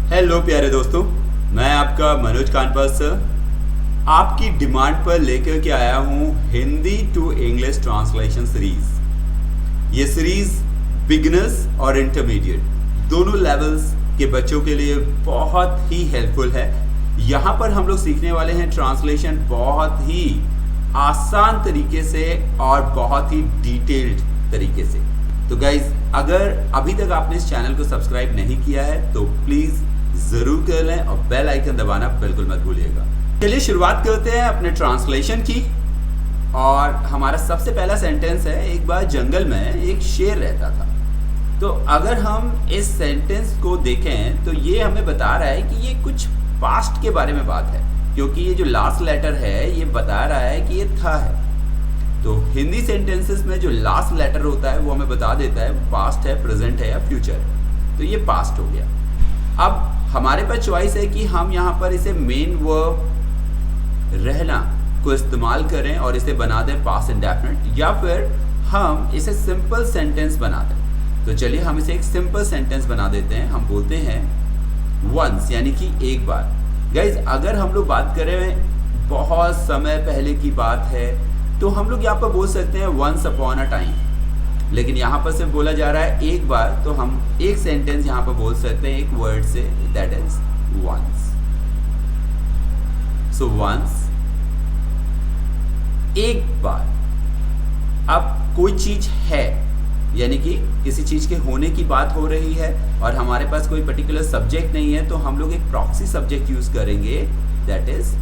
Hello प्यारे दोस्तों, मैं आपका मनोज कानपास सर आपकी डिमांड पर लेकर के आया हूँ Hindi to English translation series. ये सीरीज बिगिनर्स और इंटरमीडिएट दोनों लेवल्स के बच्चों के लिए बहुत ही हेल्पफुल है। यहाँ पर हम लोग सीखने वाले हैं ट्रांसलेशन बहुत ही आसान तरीके से और बहुत ही डिटेल्ड तरीके से। तो गाइज, अगर अभी तक आपने इस चैनल को सब्सक्राइब नहीं किया है तो प्लीज़ ज़रूर कर लें और बेल आइकन दबाना बिल्कुल मत भूलिएगा। चलिए शुरुआत करते हैं अपने ट्रांसलेशन की। और हमारा सबसे पहला सेंटेंस है, एक बार जंगल में एक शेर रहता था। तो अगर हम इस सेंटेंस को देखें तो ये हमें बता रहा है कि ये कुछ पास्ट के बारे में बात है, क्योंकि ये जो लास्ट लेटर है ये बता रहा है कि ये था है। तो हिंदी सेंटेंसेस में जो लास्ट लेटर होता है वो हमें बता देता है पास्ट है, प्रेजेंट है या फ्यूचर है। तो ये पास्ट हो गया। अब हमारे पास चॉइस है कि हम यहाँ पर इसे मेन वर्ब रहना को इस्तेमाल करें और इसे बना दें पास्ट इंडेफिनिट, या फिर हम इसे सिंपल सेंटेंस बना दें। तो चलिए हम इसे एक सिंपल सेंटेंस बना देते हैं। हम बोलते हैं वंस, यानी कि एक बार। गाइज, अगर हम लोग बात करें बहुत समय पहले की बात है तो हम लोग यहाँ पर बोल सकते हैं वंस अपॉन अ टाइम, लेकिन यहाँ पर सिर्फ बोला जा रहा है एक बार, तो हम एक सेंटेंस यहाँ पर बोल सकते हैं एक वर्ड से, that is once. So once, एक बार। अब कोई चीज है, यानी कि किसी चीज के होने की बात हो रही है और हमारे पास कोई पर्टिकुलर सब्जेक्ट नहीं है, तो हम लोग एक प्रॉक्सी सब्जेक्ट यूज करेंगे, that is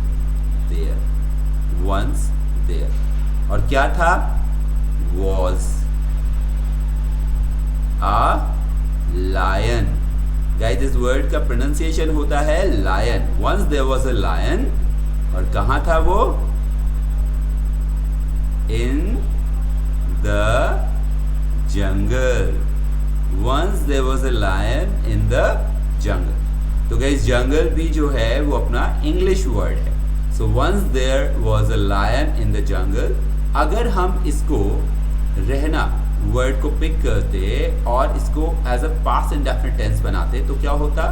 there. Once there. और क्या था? was a lion। गाइस, इस वर्ड का प्रोनाउंसिएशन होता है lion। once there was a lion। और कहाँ था वो? in the jungle। once there was a lion in the jungle। तो गाइस, जंगल भी जो है वो अपना इंग्लिश वर्ड है। so once there was a lion in the jungle। अगर हम इसको रहना वर्ड को पिक करते और इसको as a past indefinite tense बनाते तो क्या होता?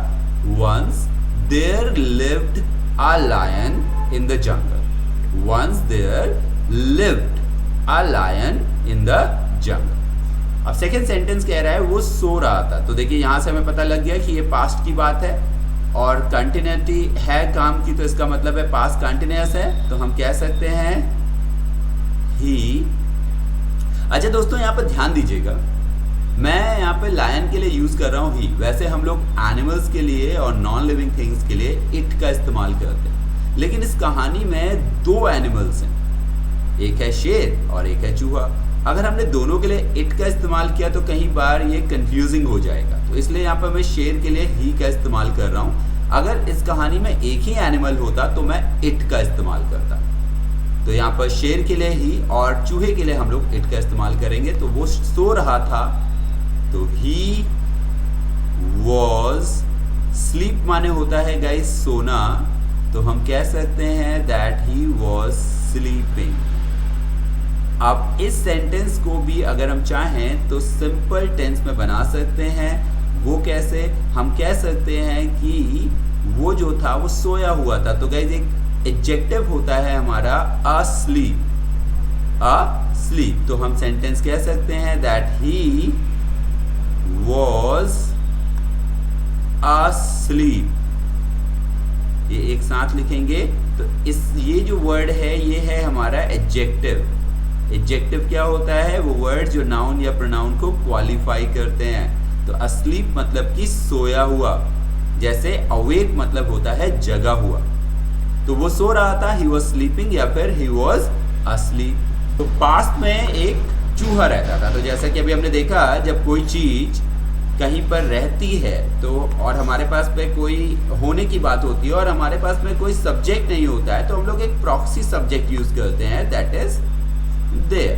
once there lived a lion in the jungle। once there lived a lion in the jungle। अब सेकेंड सेंटेंस कह रहा है वो सो रहा था। तो देखिए यहाँ से हमें पता लग गया कि ये पास्ट की बात है और कंटिन्यूटी है काम की, तो इसका मतलब है पास्ट कंटिन्यूअस है। तो हम कह सकते हैं ही। अच्छा दोस्तों, यहाँ पर ध्यान दीजिएगा, मैं यहाँ पे लायन के लिए यूज कर रहा हूँ ही। वैसे हम लोग एनिमल्स के लिए और नॉन लिविंग थिंग्स के लिए इट का इस्तेमाल करते हैं, लेकिन इस कहानी में दो एनिमल्स हैं, एक है शेर और एक है चूहा। अगर हमने दोनों के लिए इट का इस्तेमाल किया तो कई बार ये कंफ्यूजिंग हो जाएगा, तो इसलिए यहाँ पर मैं शेर के लिए ही का इस्तेमाल कर रहा हूँ। अगर इस कहानी में एक ही एनिमल होता तो मैं इट का इस्तेमाल करता। तो यहाँ पर शेर के लिए ही और चूहे के लिए हम लोग इट का इस्तेमाल करेंगे। तो वो सो रहा था, तो ही वॉज। स्लीप माने होता है गाइस सोना, तो हम कह सकते हैं दैट ही वॉज स्लीपिंग। अब इस सेंटेंस को भी अगर हम चाहें तो सिंपल टेंस में बना सकते हैं। वो कैसे? हम कह सकते हैं कि वो जो था वो सोया हुआ था। तो गाइस, एक एडजेक्टिव होता है हमारा asleep। asleep। तो हम सेंटेंस कह सकते हैं दैट ही was asleep। ये एक साथ लिखेंगे तो ये जो वर्ड है ये है हमारा एडजेक्टिव। एडजेक्टिव क्या होता है? वो वर्ड जो नाउन या प्रोनाउन को क्वालिफाई करते हैं। तो asleep मतलब कि सोया हुआ, जैसे awake मतलब होता है जगा हुआ। तो वो सो रहा था, he was sleeping, या फिर he was asleep। तो पास्ट में एक चूहा रहता था। तो जैसा कि अभी हमने देखा, जब कोई चीज कहीं पर रहती है तो और हमारे पास में कोई होने की बात होती है और हमारे पास में koई सब्जेक्ट नहीं होता है, तो हम लोग एक प्रॉक्सी सब्जेक्ट यूज करते हैं, दैट इज देयर।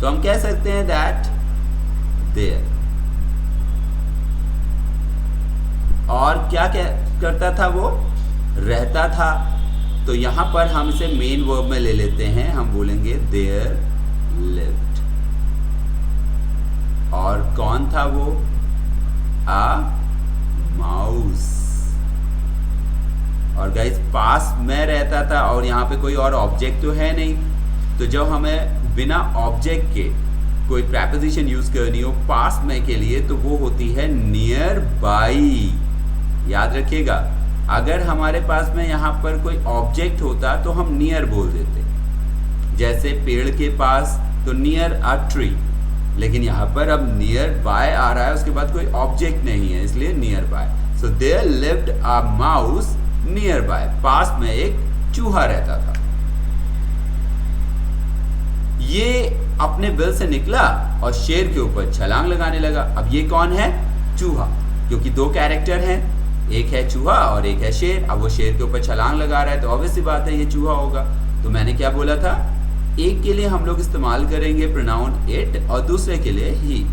तो हम कह सकते हैं दैट देयर। और क्या करता था? वो रहता था। तो यहां पर हम इसे मेन वर्ब में ले लेते हैं, हम बोलेंगे देयर लिव्ड। और कौन था वो? आ माउस। और गाइस पास में रहता था और यहाँ पे कोई और ऑब्जेक्ट तो है नहीं, तो जब हमें बिना ऑब्जेक्ट के कोई प्रेपोजिशन यूज करनी हो पास में के लिए तो वो होती है नियर बाई। याद रखिएगा, अगर हमारे पास में यहाँ पर कोई ऑब्जेक्ट होता तो हम नियर बोल देते, जैसे पेड़ के पास तो नियर अ ट्री, लेकिन यहाँ पर अब नियर बाय आ रहा है, उसके बाद कोई ऑब्जेक्ट नहीं है इसलिए nearby. So there lived a mouse nearby, पास में एक चूहा रहता था। ये अपने बिल से निकला और शेर के ऊपर छलांग लगाने लगा। अब ये कौन है? चूहा, क्योंकि दो कैरेक्टर हैं, एक है चूहा और एक है शेर। अब वो शेर के ऊपर छलांग लगा रहा है तो ऑब्वियस सी बात है ये चूहा होगा। तो मैंने क्या बोला था, एक के लिए हम लोग इस्तेमाल करेंगे प्रोनाउन इट और दूसरे के लिए ही।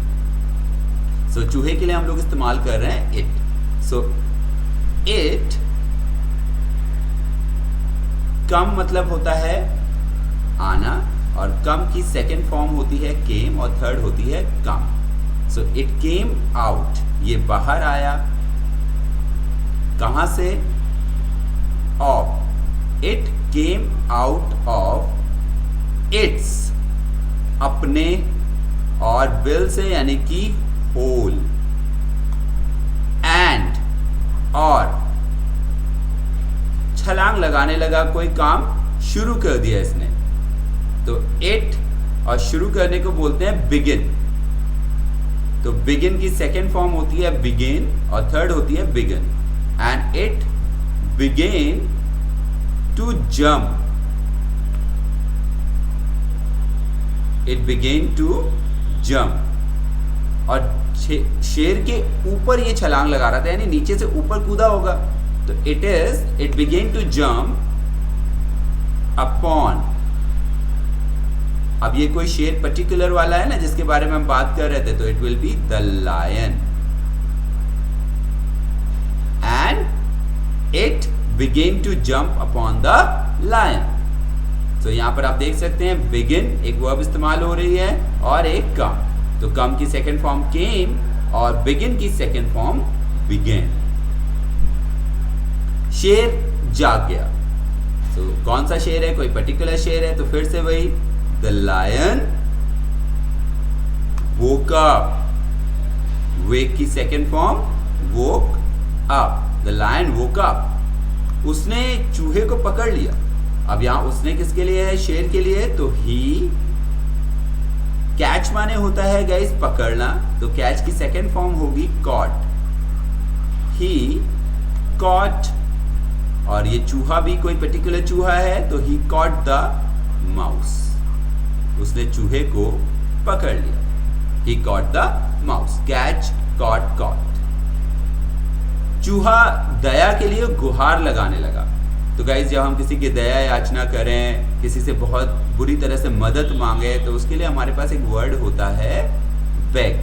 सो चूहे के लिए हम लोग इस्तेमाल कर रहे हैं इट। सो इट कम मतलब होता है आना, और कम की सेकेंड फॉर्म होती है केम और थर्ड होती है कम। सो इट केम आउट, ये बाहर आया। कहां से? Of. It came out of its, अपने, और बिल से यानी कि होल, एंड, और छलांग लगाने लगा, कोई काम शुरू कर दिया इसने। तो इट और शुरू करने को बोलते हैं बिगिन। तो बिगिन की सेकेंड फॉर्म होती है बिगिन और थर्ड होती है begin. And it began to jump, it began to jump. और शेर के ऊपर ये छलांग लगा रहा था, यानी नीचे से ऊपर कूदा होगा। तो it began to jump upon. अब ये कोई शेर पर्टिकुलर वाला है ना जिसके बारे में हम बात कर रहे थे, तो it will be the lion. And it began to jump upon the lion. तो यहां पर आप देख सकते हैं बिगिन एक वर्ब इस्तेमाल हो रही है और एक कम। तो कम की सेकेंड फॉर्म केम और बिगिन की सेकेंड फॉर्म बिगेन। शेर जाग गया। तो कौन सा शेर है? कोई पर्टिकुलर शेर है, तो फिर से वही The lion woke up. Wake की second form woke up. The lion woke up. उसने चूहे को पकड़ लिया। अब यहां उसने किसके लिए है? शेर के लिए। तो he, कैच माने होता है गाइस पकड़ना, तो कैच की सेकेंड फॉर्म होगी caught. He caught, और ये चूहा भी कोई पर्टिकुलर चूहा है, तो he caught the mouse. उसने चूहे को पकड़ लिया। He caught the mouse. Catch, caught, caught. चूहा दया के लिए गुहार लगाने लगा। तो गाइस जब हम किसी की दया याचना करें, किसी से बहुत बुरी तरह से मदद मांगे, तो उसके लिए हमारे पास एक वर्ड होता है beg.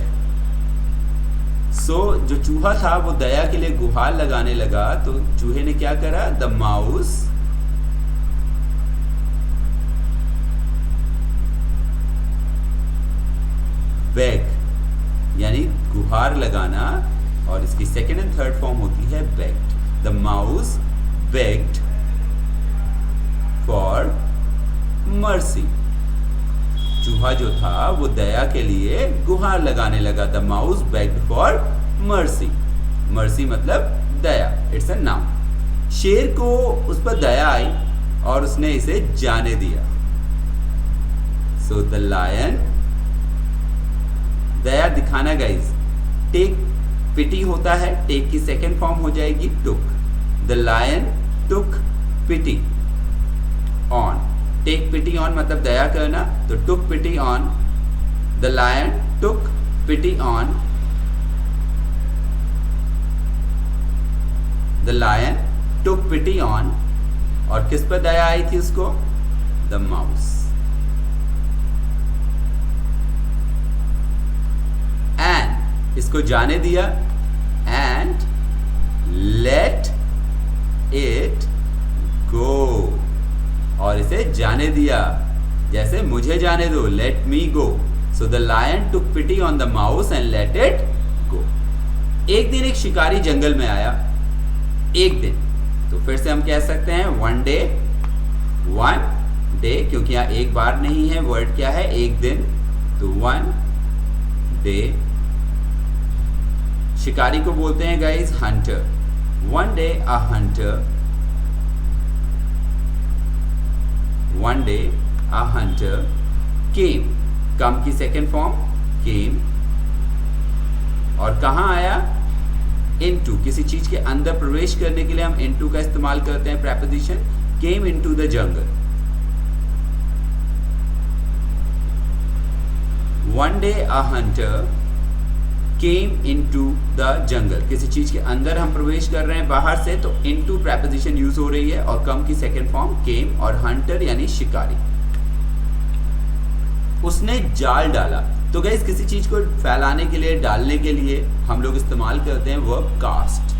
सो जो चूहा था वो दया के लिए गुहार लगाने लगा, तो चूहे ने क्या करा? The mouse बेग, यानी गुहार लगाना, और इसकी सेकेंड एंड थर्ड फॉर्म होती है bagged. The mouse bagged for mercy. चूहा जो था वो दया के लिए गुहार लगाने लगा। The mouse bagged for mercy. Mercy मतलब दया, इट्स अ नाउन। शेर को उस पर दया आई और उसने इसे जाने दिया। सो द लायन, दया दिखाना गाइस, टेक पिटी होता है, टेक की सेकेंड फॉर्म हो जाएगी took. The lion took pity on. Take pity on मतलब दया करना, तो took pity on. The lion took pity on. The lion took pity on. और किस पर दया आई थी उसको? The mouse. एंड इसको जाने दिया, एंड लेट इट गो, और इसे जाने दिया, जैसे मुझे जाने दो, let me go. So the lion took pity on the mouse and let it go. एक दिन एक शिकारी जंगल में आया, एक दिन, तो फिर से हम कह सकते हैं वन डे, क्योंकि यहाँ एक बार नहीं है, वर्ड क्या है, एक दिन, तो वन डे। शिकारी को बोलते हैं guys hunter. One day a hunter, one day a hunter came, come की सेकेंड फॉर्म केम, और कहाँ आया, इनटू, किसी चीज के अंदर प्रवेश करने के लिए हम इनटू का इस्तेमाल करते हैं preposition, came into the jungle. One day a hunter came into the jungle, किसी चीज के अंदर हम प्रवेश कर रहे हैं बाहर से, तो इनटू प्रेपोजिशन यूज हो रही है, और कम की सेकेंड फॉर्म केम, और हंटर यानी शिकारी। उसने जाल डाला, तो गाइस किसी चीज को फैलाने के लिए, डालने के लिए हम लोग इस्तेमाल करते हैं वर्ब कास्ट,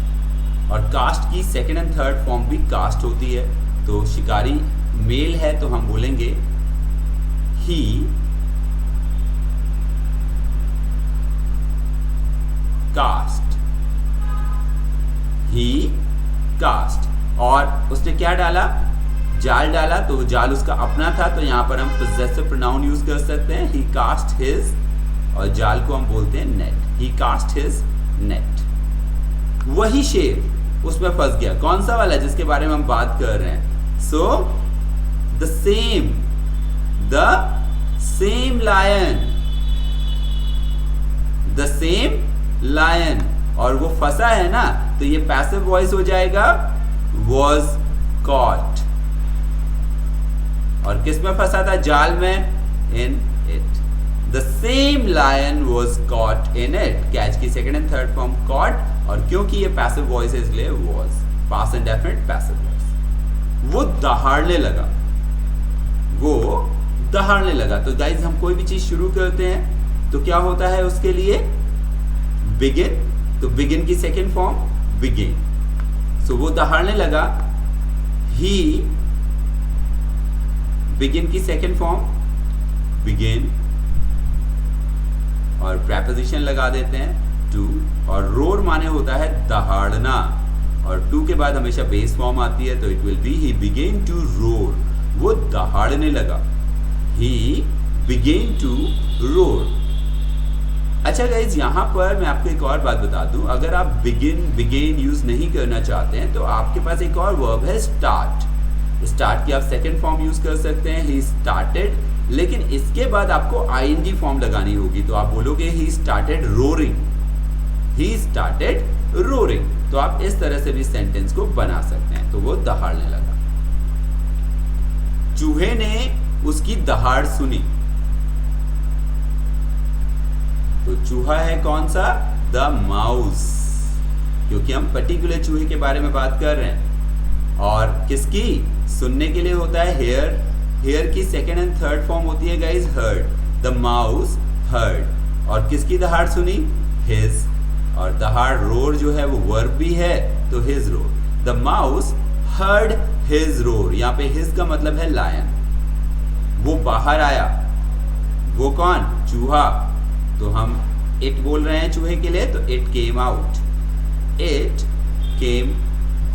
और कास्ट की सेकेंड एंड थर्ड फॉर्म भी कास्ट होती है। तो शिकारी मेल है तो हम बोलेंगे ही कास्ट, ही कास्ट। और उसने क्या डाला, जाल डाला, तो जाल उसका अपना था, तो यहाँ पर हम पोजेसिव प्रोनाउन यूज कर सकते हैं, ही कास्ट हिज, और जाल को हम बोलते हैं नेट, ही कास्ट हिज नेट। वही शेर उसमें फंस गया, कौन सा वाला जिसके बारे में हम बात कर रहे हैं, so the same lion, the same lion, और वो फंसा है ना, तो ये पैसिव वॉइस हो जाएगा was caught, और किस में फंसा था, जाल में, in it, the same lion was caught in it, catch की second and third form caught, और क्योंकि ये पैसिव वॉइस है इसलिए was, past indefinite passive voice. वो दहाड़ने लगा, वो दहाड़ने लगा। तो गाइज हम कोई भी चीज शुरू करते हैं तो क्या होता है उसके लिए, बिगिन, तो बिगिन की सेकेंड फॉर्म बिगिन। सो वो दहाड़ने लगा, ही, बिगिन की सेकेंड फॉर्म बिगिन, और प्रेपोजिशन लगा देते हैं टू, और रोर माने होता है दहाड़ना, और टू के बाद हमेशा बेस फॉर्म आती है, तो it will be he began to roar, वो दहाड़ने लगा, ही बिगेन टू रोर। अच्छा गाइज, यहाँ पर मैं आपको एक और बात बता दूं, अगर आप बिगिन यूज नहीं करना चाहते हैं तो आपके पास एक और वर्ब है स्टार्ट। स्टार्ट की आप सेकेंड फॉर्म यूज कर सकते हैं, ही स्टार्टेड, लेकिन इसके बाद आपको आईएनजी फॉर्म लगानी होगी, तो आप बोलोगे he started roaring, he started roaring. तो आप इस तरह से भी सेंटेंस को बना सकते हैं। तो वो दहाड़ने लगा, चूहे ने उसकी दहाड़ सुनी, तो चूहा है कौन सा, द माउस, क्योंकि हम पर्टिकुलर चूहे के बारे में बात कर रहे हैं। और किसकी, सुनने के लिए होता है हेयर, हेयर की सेकेंड एंड थर्ड फॉर्म होती है guys heard, the mouse heard, और किसकी दहाड़ सुनी, हिज, और दहाड़ रोर जो है वो वर्ब भी है, तो his roar, the mouse heard his roar. यहाँ पे हिज का मतलब है लायन, वो बाहर आया, वो कौन, चूहा, तो हम इट बोल रहे हैं चूहे के लिए, तो it came out, it came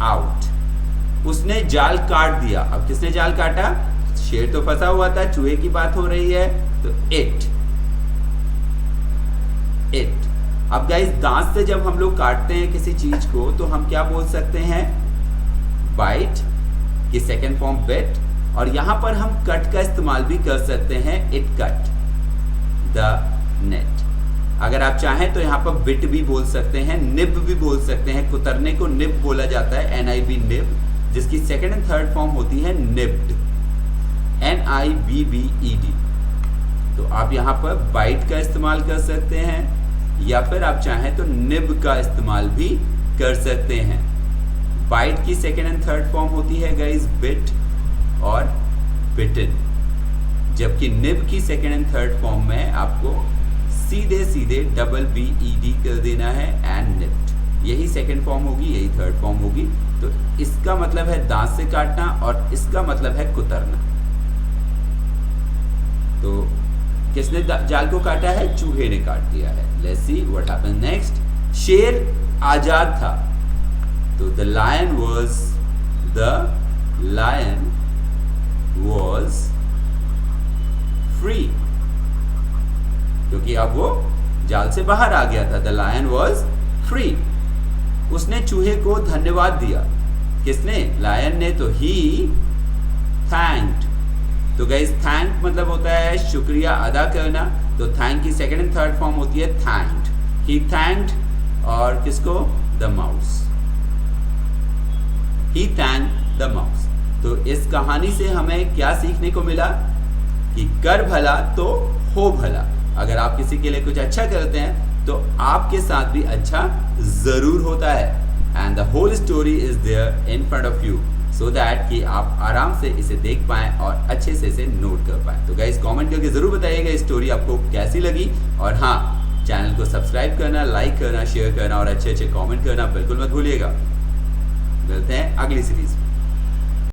out. उसने जाल काट दिया, अब किसने जाल काटा, शेर तो फंसा हुआ था, चूहे की बात हो रही है, तो इट। अब गाइस, दांत से जब हम लोग काटते हैं किसी चीज को तो हम क्या बोल सकते हैं, बाइट की सेकेंड फॉर्म बिट, और यहां पर हम कट का इस्तेमाल भी कर सकते हैं, इट कट द नेट। अगर आप चाहें तो यहाँ पर बिट भी बोल सकते हैं, निब भी बोल सकते हैं, कुतरने को निब बोला जाता है, NIB निब, जिसकी सेकेंड एंड थर्ड फॉर्म होती है निब्ड, NIBBED। तो आप यहाँ पर बाइट का इस्तेमाल कर सकते हैं, या फिर आप चाहें तो निब का इस्तेमाल भी कर सकते हैं। बाइट की सेकेंड एंड थर्ड फॉर्म होती है गाइस बिट और बिटन, जबकि निब की सेकेंड एंड थर्ड फॉर्म में आपको सीधे सीधे BBED कर देना है, एंड निप्ड। यही सेकेंड फॉर्म होगी, यही थर्ड फॉर्म होगी। तो इसका मतलब है दांत से काटना, और इसका मतलब है कुतरना। तो किसने जाल को काटा है, चूहे ने काट दिया है। Let's see what happens next. शेर आजाद था, तो द लायन वॉज फ्री, क्योंकि अब वो जाल से बाहर आ गया था। The lion was free. उसने चूहे को धन्यवाद दिया। किसने? लायन ने। तो ही थैंक्ड। तो गाइस थैंक मतलब होता है शुक्रिया अदा करना। तो थैंक की सेकंड एंड थर्ड फॉर्म होती है थैंक्ड। ही थैंक्ड और किसको? The mouse. He thanked the mouse. तो इस कहानी से हमें क्या सीखने को मिला कि कर भला तो हो भला। अगर आप किसी के लिए कुछ अच्छा करते हैं तो आपके साथ भी अच्छा जरूर होता है। And the whole story is there in front of you, so that कि आप आराम से इसे देख पाएं और अच्छे से इसे नोट कर पाएं। तो गाइस कमेंट करके जरूर बताइएगा इस स्टोरी आपको कैसी लगी। और हाँ, चैनल को सब्सक्राइब करना, लाइक करना, शेयर करना और अच्छे अच्छे कमेंट करना बिल्कुल मत भूलिएगा। मिलते हैं अगली सीरीज में।